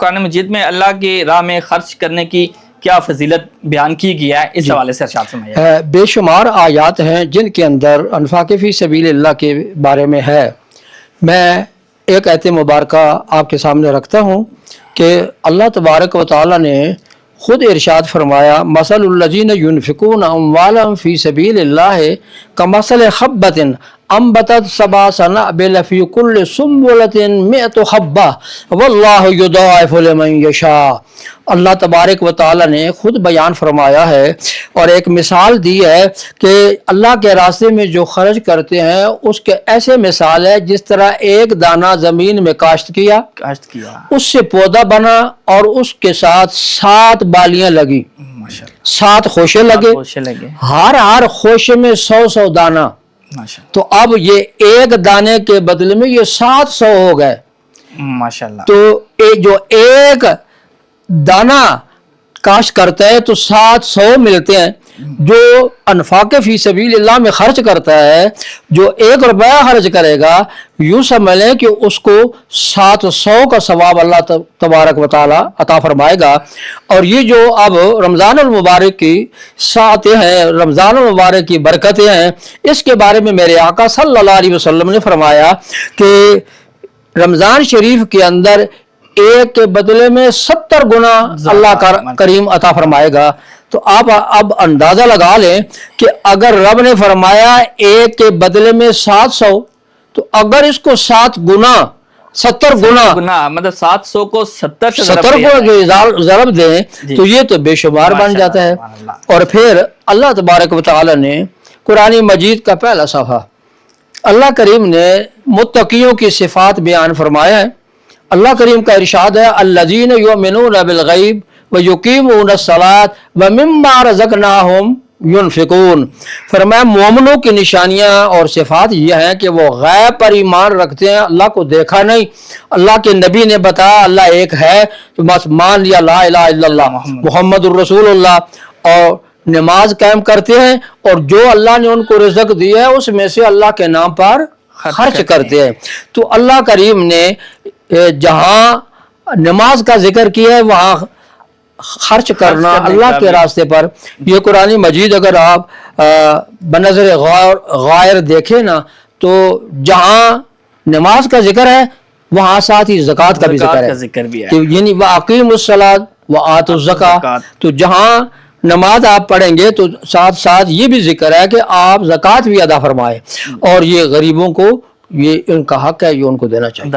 قرآن مجید میں اللہ کی راہ میں خرچ کرنے کی کیا فضیلت بیان کی گیا ہے، اس حوالے سے ارشاد فرمائیے۔ بے شمار آیات ہیں جن کے اندر انفاق فی سبیل اللہ کے بارے میں ہے۔ میں ایک آیت مبارکہ آپ کے سامنے رکھتا ہوں کہ اللہ تبارک و تعالی نے خود ارشاد فرمایا، مثل الذین ينفقون اموالهم فی سبیل اللہ کمثل حبۃ انبتت سبع سنابل فی کل سنبلۃ مئۃ حبۃ واللہ یضاعف لمن یشاء۔ اللہ تبارک و تعالی نے خود بیان فرمایا ہے اور ایک مثال دی ہے کہ اللہ کے راستے میں جو خرچ کرتے ہیں اس کے ایسے مثال ہے جس طرح ایک دانہ زمین میں کاشت کیا، اس سے پودا بنا اور اس کے ساتھ 7 بالیاں لگی، 7 خوشے لگے، ہر خوشے میں 100 دانہ، تو اب یہ ایک دانے کے بدلے میں یہ 700 ہو گئے۔ ماشاءاللہ۔ تو جو ایک دانہ کاشت کرتا ہے تو 700 ملتے ہیں۔ جو انفاق فی سبیل اللہ میں خرچ کرتا ہے، جو 1 روپیہ خرچ کرے گا، یوں سمجھ لیں کہ اس کو 700 کا ثواب اللہ تبارک و تعالی عطا فرمائے گا۔ اور یہ جو اب رمضان المبارک کی ساعتیں ہیں، رمضان المبارک کی برکتیں ہیں، اس کے بارے میں میرے آقا صلی اللہ علیہ وسلم نے فرمایا کہ رمضان شریف کے اندر ایک کے بدلے میں 70 گنا اللہ کریم عطا فرمائے گا۔ تو آپ اب اندازہ لگا لیں کہ اگر رب نے فرمایا ایک کے بدلے میں 700، تو اگر اس کو 7 گنا 70 گنا مطلب 700 کو 70 گنا ضرب دیں تو یہ تو بے شمار بن جاتا ہے۔ اور پھر اللہ تبارک و تعالی نے قرآن مجید کا پہلا صفحہ اللہ کریم نے متقیوں کی صفات بیان فرمایا ہے۔ اللہ کریم کا ارشاد ہے، الذین یؤمنون بالغیب ویقیمون الصلاۃ ومما رزقناہم ینفقون۔ فرمایا مومنوں کی نشانیاں اور صفات یہ ہیں کہ وہ غیب پر ایمان رکھتے ہیں، اللہ کو دیکھا نہیں، اللہ کے نبی نے بتایا اللہ ایک ہے تو بس مان لیا، لا الہ الا اللہ محمد الرسول اللہ، اور نماز قائم کرتے ہیں، اور جو اللہ نے ان کو رزق دیا ہے اس میں سے اللہ کے نام پر خرچ کرتے ہیں۔ تو اللہ کریم نے جہاں نماز کا ذکر کیا ہے وہاں خرچ کرنا اللہ کے راستے پر۔ یہ قرآن مجید اگر آپ بنظر غائر دیکھیں نا تو جہاں نماز کا ذکر ہے وہاں ساتھ ہی زکوٰۃ کا بھی ذکر ہے، یعنی وَأَقِیمُوا الصَّلَاةَ وَآتُوا الزَّکَاۃَ۔ تو جہاں نماز آپ پڑھیں گے تو ساتھ ساتھ یہ بھی ذکر ہے کہ آپ زکوٰۃ بھی ادا فرمائیں، اور یہ غریبوں کو یہ ان کا حق ہے، یہ ان کو دینا چاہیے۔